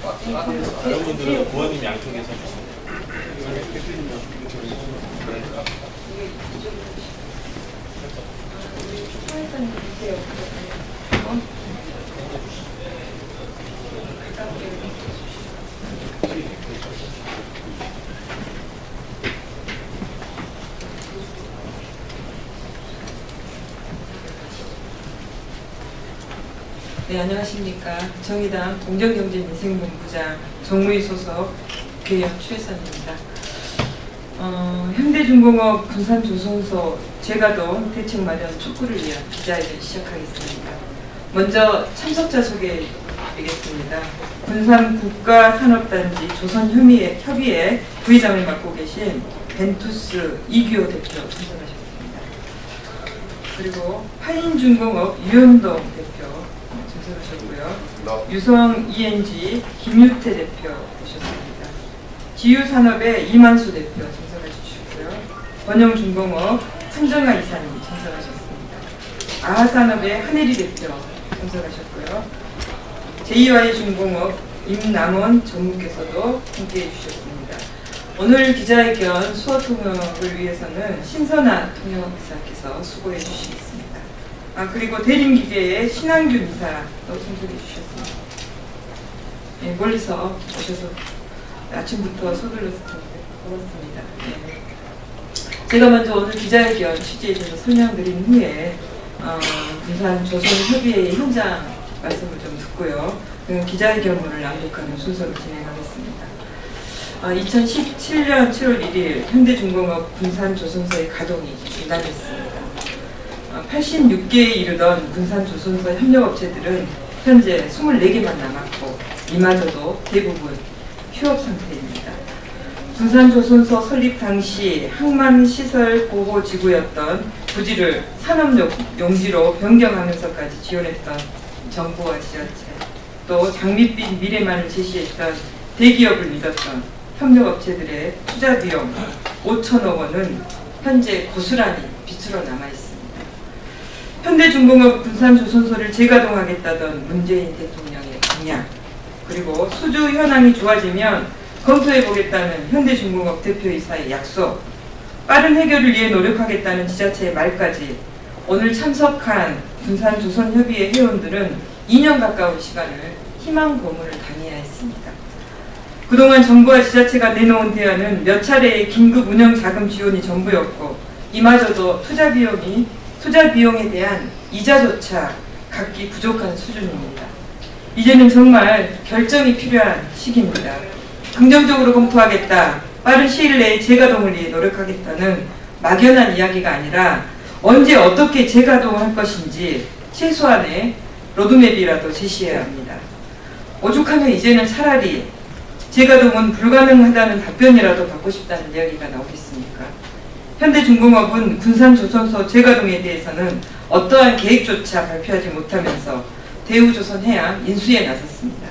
다른 분들은 부모님 양쪽에서 주세요. 네, 안녕하십니까. 정의당 공정경제민생본부장 정무위 소속 국회의원 최선입니다. 현대중공업 군산조선소 재가동 대책 마련 촉구를 위한 기자회견 시작하겠습니다. 먼저 참석자 소개드리겠습니다. 군산국가산업단지 조선협의회 부의장을 맡고 계신 벤투스 이규호 대표 참석하셨습니다. 그리고 화인중공업 유현동 대표 참석하셨고요. 유성 ENG 김유태 대표 오셨습니다. 지유산업의 이만수 대표 참석하셨고요. 번영중공업 한정아 이사님 참석하셨습니다. 아하산업의 한혜리 대표 참석하셨고요. 제2Y중공업 임남원 전무께서도 함께해 주셨습니다. 오늘 기자회견 수어 통역을 위해서는 신선아 통역이사께서 수고해 주시겠습니다. 그리고 대림기계의 신한균 이사도 참석해 주셨습니다. 네, 멀리서 오셔서 아침부터 서둘러서 걸었습니다. 네. 제가 먼저 오늘 기자회견 취지에 대해서 설명드린 후에 군산조선협의회 현장 말씀을 좀 듣고요. 기자회견문을 낭독하는 순서로 진행하겠습니다. 2017년 7월 1일 현대중공업 군산조선소의 가동이 중단됐습니다. 86개에 이르던 군산조선소 협력업체들은 현재 24개만 남았고 이마저도 대부분 휴업 상태입니다. 군산조선소 설립 당시 항만시설 보호지구였던 부지를 산업용지로 변경하면서까지 지원했던 정부와 지자체, 또 장밋빛 미래만을 제시했던 대기업을 믿었던 협력업체들의 투자비용 5천억 원은 현재 고스란히 빛으로 남아있습니다. 현대중공업 군산조선소를 재가동하겠다던 문재인 대통령의 공약, 그리고 수주 현황이 좋아지면 검토해보겠다는 현대중공업 대표이사의 약속, 빠른 해결을 위해 노력하겠다는 지자체의 말까지 오늘 참석한 군산조선협의회 회원들은 2년 가까운 시간을 희망 고문을 당해야 했습니다. 그동안 정부와 지자체가 내놓은 대안은 몇 차례의 긴급 운영 자금 지원이 전부였고 이마저도 투자 비용에 대한 이자조차 갖기 부족한 수준입니다. 이제는 정말 결정이 필요한 시기입니다. 긍정적으로 검토하겠다, 빠른 시일 내에 재가동을 위해 노력하겠다는 막연한 이야기가 아니라 언제 어떻게 재가동할 것인지 최소한의 로드맵이라도 제시해야 합니다. 오죽하면 이제는 차라리 재가동은 불가능하다는 답변이라도 받고 싶다는 이야기가 나오겠습니까? 현대중공업은 군산조선소 재가동에 대해서는 어떠한 계획조차 발표하지 못하면서 대우조선해양 인수에 나섰습니다.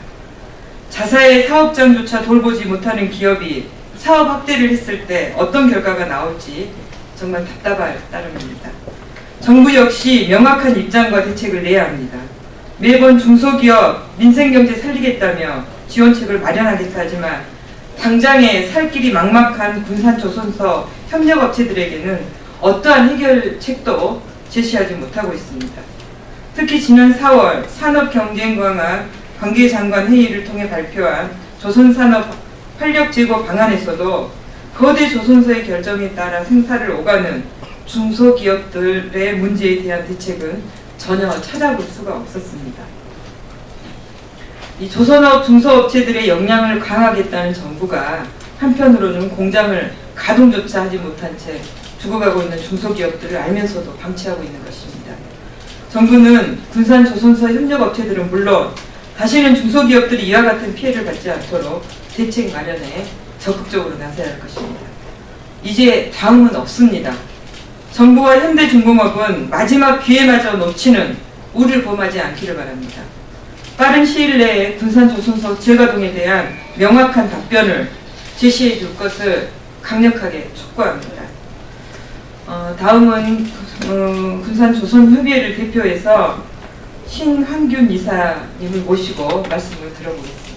자사의 사업장조차 돌보지 못하는 기업이 사업 확대를 했을 때 어떤 결과가 나올지 정말 답답할 따름입니다. 정부 역시 명확한 입장과 대책을 내야 합니다. 매번 중소기업, 민생경제 살리겠다며 지원책을 마련하겠다 하지만 당장에 살 길이 막막한 군산조선소 협력업체들에게는 어떠한 해결책도 제시하지 못하고 있습니다. 특히 지난 4월 산업경쟁강화 관계장관 회의를 통해 발표한 조선산업 활력 제고 방안에서도 거대 조선소의 결정에 따라 생사를 오가는 중소기업들의 문제에 대한 대책은 전혀 찾아볼 수가 없었습니다. 이 조선업 중소업체들의 역량을 강화하겠다는 정부가 한편으로는 공장을 가동조차 하지 못한 채 죽어가고 있는 중소기업들을 알면서도 방치하고 있는 것입니다. 정부는 군산조선소 협력업체들은 물론 다시는 중소기업들이 이와 같은 피해를 받지 않도록 대책 마련에 적극적으로 나서야 할 것입니다. 이제 다음은 없습니다. 정부와 현대중공업은 마지막 기회마저 놓치는 우를 범하지 않기를 바랍니다. 빠른 시일 내에 군산조선소 재가동에 대한 명확한 답변을 제시해 줄 것을 강력하게 촉구합니다. 다음은 군산조선협의회를 대표해서 신한균 이사님을 모시고 말씀을 들어보겠습니다.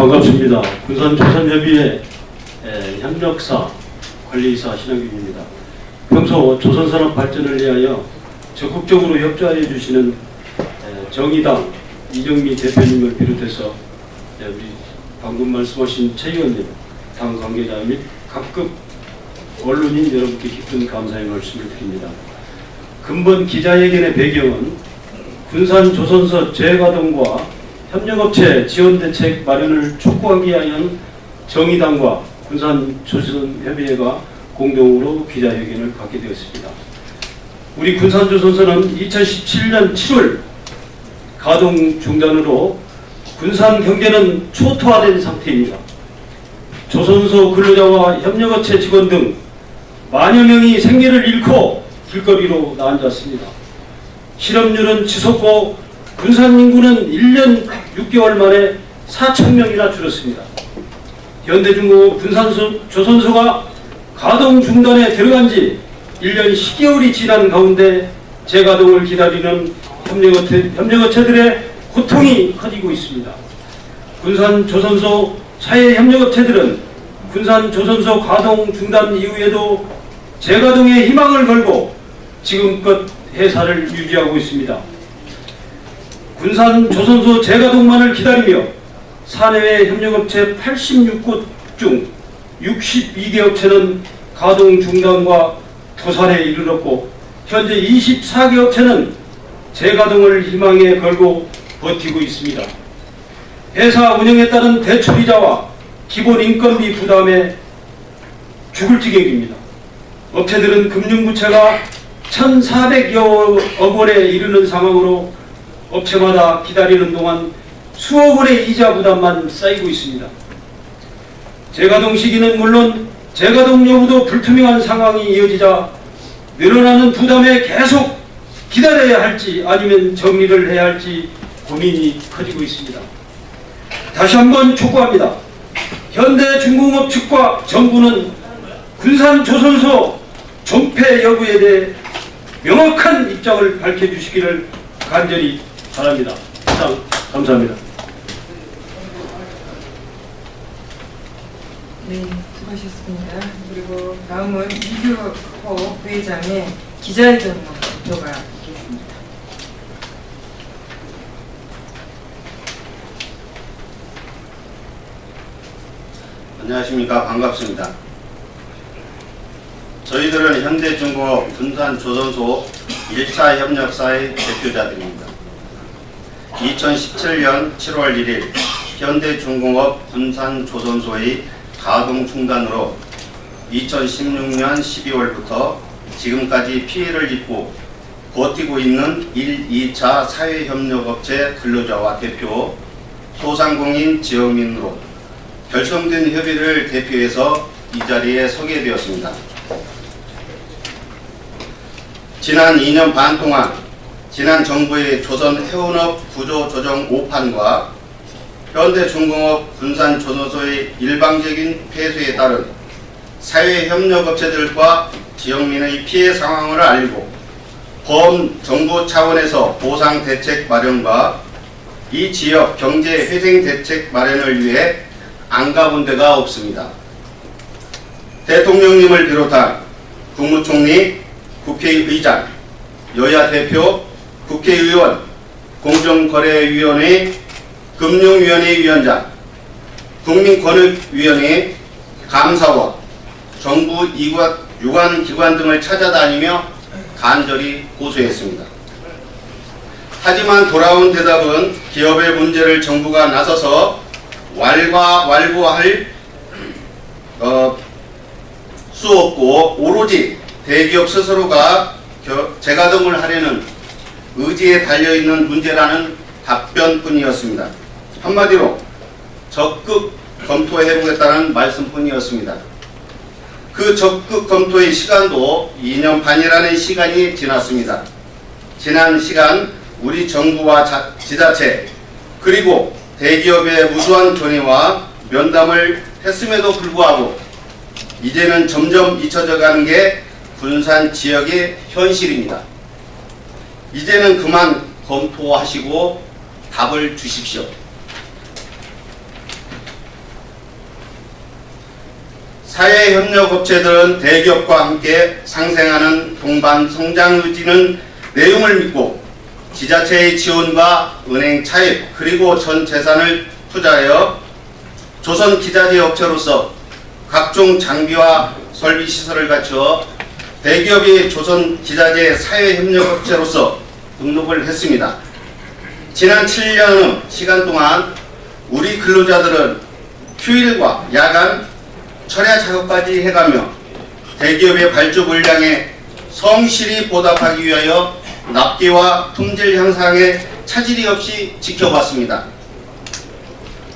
반갑습니다. 군산조선협의회 협력사 관리이사 신영균입니다. 평소 조선산업 발전을 위하여 적극적으로 협조하여 주시는 정의당 이정미 대표님을 비롯해서 우리 방금 말씀하신 최 의원님, 당 관계자 및 각급 언론인 여러분께 깊은 감사의 말씀을 드립니다. 근본 기자회견의 배경은 군산조선소 재가동과 협력업체 지원대책 마련을 촉구하기 위한 정의당과 군산조선협의회가 공동으로 기자회견을 갖게 되었습니다. 우리 군산조선소는 2017년 7월 가동 중단으로 군산 경제는 초토화된 상태입니다. 조선소 근로자와 협력업체 직원 등 만여 명이 생계를 잃고 길거리로 나앉았습니다. 실업률은 치솟고 군산 인구는 1년 6개월 만에 4,000명이나 줄었습니다. 현대중공업 군산조선소가 가동 중단에 들어간 지 1년 10개월이 지난 가운데 재가동을 기다리는 협력업체들의 고통이 커지고 있습니다. 군산조선소 사회협력업체들은 군산조선소 가동 중단 이후에도 재가동에 희망을 걸고 지금껏 회사를 유지하고 있습니다. 군산조선소 재가동만을 기다리며 사내외 협력업체 86곳 중 62개 업체는 가동 중단과 도산에 이르렀고 현재 24개 업체는 재가동을 희망에 걸고 버티고 있습니다. 회사 운영에 따른 대출이자와 기본 인건비 부담에 죽을 지경입니다. 업체들은 금융부채가 1,400여억 원에 이르는 상황으로 업체마다 기다리는 동안 수억 원의 이자 부담만 쌓이고 있습니다. 재가동 시기는 물론 재가동 여부도 불투명한 상황이 이어지자 늘어나는 부담에 계속 기다려야 할지 아니면 정리를 해야 할지 고민이 커지고 있습니다. 다시 한번 촉구합니다. 현대중공업 측과 정부는 군산조선소 존폐 여부에 대해 명확한 입장을 밝혀주시기를 간절히 바랍니다. 이상 감사합니다. 네, 수고하셨습니다. 그리고 다음은 이규호 부회장의 기자회견 발표가 있겠습니다. 안녕하십니까. 반갑습니다. 저희들은 현대중공업 군산조선소 1차 협력사의 대표자들입니다. 2017년 7월 1일 현대중공업 군산조선소의 가동 중단으로 2016년 12월부터 지금까지 피해를 입고 버티고 있는 1, 2차 사회협력업체 근로자와 대표, 소상공인 지역민으로 결성된 협의를 대표해서 이 자리에 서게 되었습니다. 지난 2년 반 동안 지난 정부의 조선 해운업 구조조정 5판과 현대중공업 군산조선소의 일방적인 폐쇄에 따른 사회협력업체들과 지역민의 피해 상황을 알리고 범정부 차원에서 보상대책 마련과 이 지역 경제회생대책 마련을 위해 안 가본 데가 없습니다. 대통령님을 비롯한 국무총리, 국회의장, 여야 대표, 국회의원, 공정거래위원회, 금융위원회 위원장, 국민권익위원회, 감사원, 정부 유관기관 등을 찾아다니며 간절히 고소했습니다. 하지만 돌아온 대답은 기업의 문제를 정부가 나서서 왈부할 수 없고 오로지 대기업 스스로가 재가동을 하려는 의지에 달려있는 문제라는 답변뿐이었습니다. 한마디로 적극 검토해보겠다는 말씀뿐이었습니다. 그 적극 검토의 시간도 2년 반이라는 시간이 지났습니다. 지난 시간 우리 정부와 지자체 그리고 대기업의 무수한 견해와 면담을 했음에도 불구하고 이제는 점점 잊혀져 가는 게 군산 지역의 현실입니다. 이제는 그만 검토하시고 답을 주십시오. 사회협력업체들은 대기업과 함께 상생하는 동반 성장 의지는 내용을 믿고 지자체의 지원과 은행 차입 그리고 전 재산을 투자하여 조선 기자재 업체로서 각종 장비와 설비 시설을 갖추어 대기업이 조선 기자재 사회협력업체로서 등록을 했습니다. 지난 7년의 시간 동안 우리 근로자들은 휴일과 야간 철야 작업까지 해가며 대기업의 발주 물량에 성실히 보답하기 위하여 납기와 품질 향상에 차질이 없이 지켜왔습니다.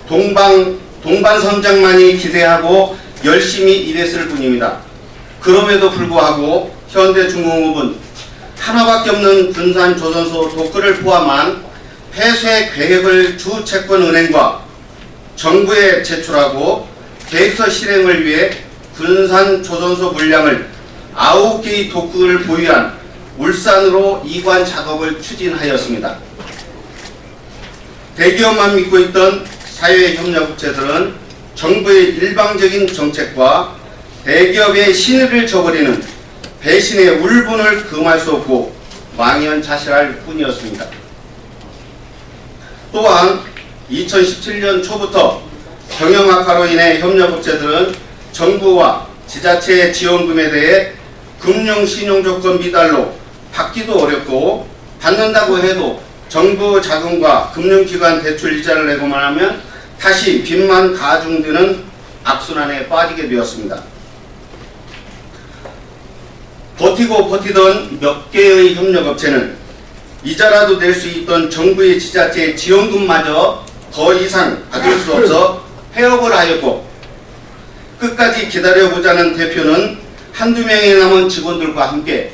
동반 성장만이 기대하고 열심히 일했을 뿐입니다. 그럼에도 불구하고 현대중공업은 하나밖에 없는 군산조선소 도크를 포함한 폐쇄 계획을 주채권은행과 정부에 제출하고 계획서 실행을 위해 군산조선소 물량을 9개의 도크를 보유한 울산으로 이관 작업을 추진하였습니다. 대기업만 믿고 있던 사회협력업체들은 정부의 일방적인 정책과 대기업의 신의를 저버리는 배신의 울분을 금할 수 없고 망연자실할 뿐이었습니다. 또한 2017년 초부터 경영 악화로 인해 협력업체들은 정부와 지자체의 지원금에 대해 금융신용조건 미달로 받기도 어렵고 받는다고 해도 정부 자금과 금융기관 대출 이자를 내고만 하면 다시 빚만 가중되는 악순환에 빠지게 되었습니다. 버티고 버티던 몇 개의 협력업체는 이자라도 낼 수 있던 정부의 지자체의 지원금마저 더 이상 받을 수 없어 폐업을 하였고, 끝까지 기다려보자는 대표는 한두 명의 남은 직원들과 함께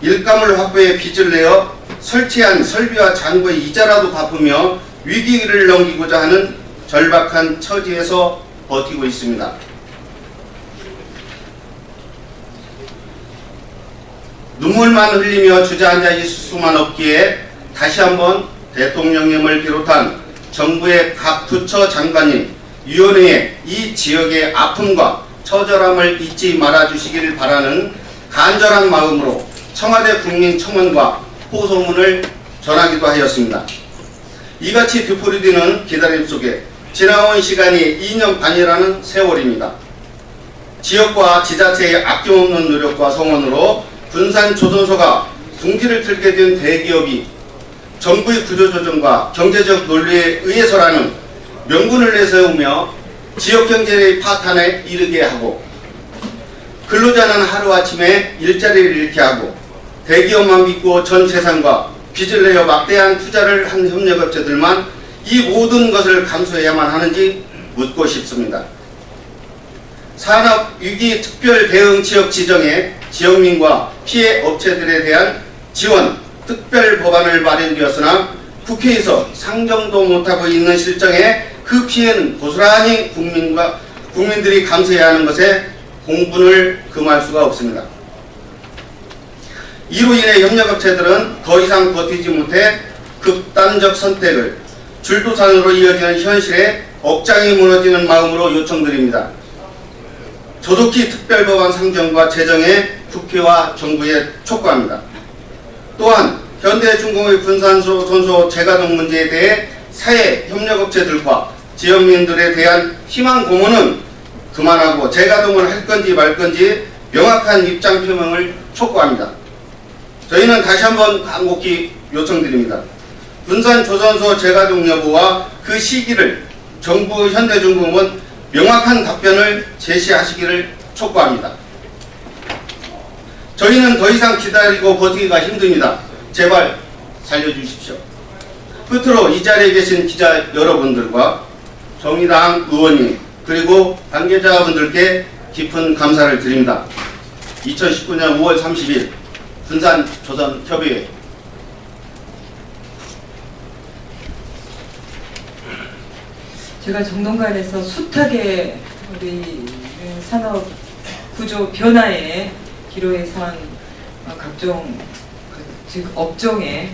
일감을 확보해 빚을 내어 설치한 설비와 장부의 이자라도 갚으며 위기를 넘기고자 하는 절박한 처지에서 버티고 있습니다. 눈물만 흘리며 주저앉아 있을 수만 없기에 다시 한번 대통령님을 비롯한 정부의 각 부처 장관님, 위원회에 이 지역의 아픔과 처절함을 잊지 말아주시기를 바라는 간절한 마음으로 청와대 국민청원과 호소문을 전하기도 하였습니다. 이같이 되풀이되는 기다림 속에 지나온 시간이 2년 반이라는 세월입니다. 지역과 지자체의 아낌없는 노력과 성원으로 군산조선소가 둥지를 틀게 된 대기업이 정부의 구조조정과 경제적 논리에 의해서라는 명분을 내세우며 지역경제의 파탄에 이르게 하고, 근로자는 하루아침에 일자리를 잃게 하고, 대기업만 믿고 전 재산과 빚을 내어 막대한 투자를 한 협력업체들만 이 모든 것을 감수해야만 하는지 묻고 싶습니다. 산업위기 특별대응지역 지정에 지역민과 피해 업체들에 대한 지원 특별법안을 마련되었으나 국회에서 상정도 못하고 있는 실정에 그 피해는 고스란히 국민들이 감수해야 하는 것에 공분을 금할 수가 없습니다. 이로 인해 협력업체들은 더 이상 버티지 못해 극단적 선택을 줄도산으로 이어지는 현실에 억장이 무너지는 마음으로 요청드립니다. 조속히 특별법안 상정과 제정에 국회와 정부에 촉구합니다. 또한 현대중공업 군산조선소 재가동 문제에 대해 사회협력업체들과 지역민들에 대한 희망 고문은 그만하고 재가동을 할 건지 말 건지 명확한 입장 표명을 촉구합니다. 저희는 다시 한번 간곡히 요청드립니다. 군산조선소 재가동 여부와 그 시기를 정부 현대중공업은 명확한 답변을 제시하시기를 촉구합니다. 저희는 더 이상 기다리고 버티기가 힘듭니다. 제발 살려주십시오. 끝으로 이 자리에 계신 기자 여러분들과 정의당 의원님 그리고 관계자분들께 깊은 감사를 드립니다. 2019년 5월 30일 군산조선협의회 제가 정동관에서 숱하게 우리 산업 구조 변화에 기로에 선 각종 즉 업종의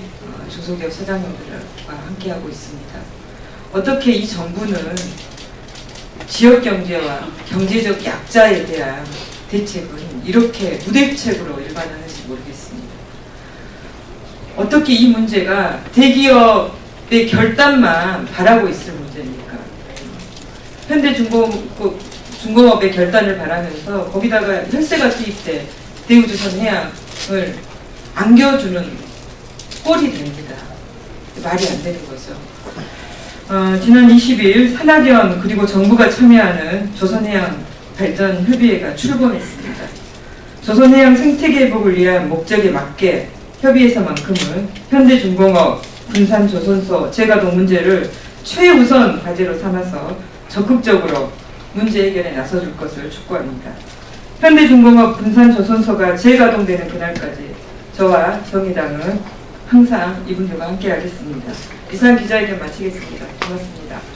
중소기업 사장님들과 함께하고 있습니다. 어떻게 이 정부는 지역 경제와 경제적 약자에 대한 대책은 이렇게 무대책으로 일관하는지 모르겠습니다. 어떻게 이 문제가 대기업의 결단만 바라고 있을 문제입니까? 현대중공업의 결단을 바라면서 거기다가 혈세가 투입돼 대우조선해양을 안겨주는 꼴이 됩니다. 말이 안 되는 거죠. 지난 20일 산학연 그리고 정부가 참여하는 조선해양 발전 협의회가 출범했습니다. 조선해양 생태계 회복을 위한 목적에 맞게 협의회에서만큼은 현대중공업 분산조선소 재가동 문제를 최우선 과제로 삼아서 적극적으로 문제 해결에 나서줄 것을 촉구합니다. 현대중공업 분산조선소가 재가동되는 그날까지 저와 정의당은 항상 이분들과 함께 하겠습니다. 이상 기자회견 마치겠습니다. 고맙습니다.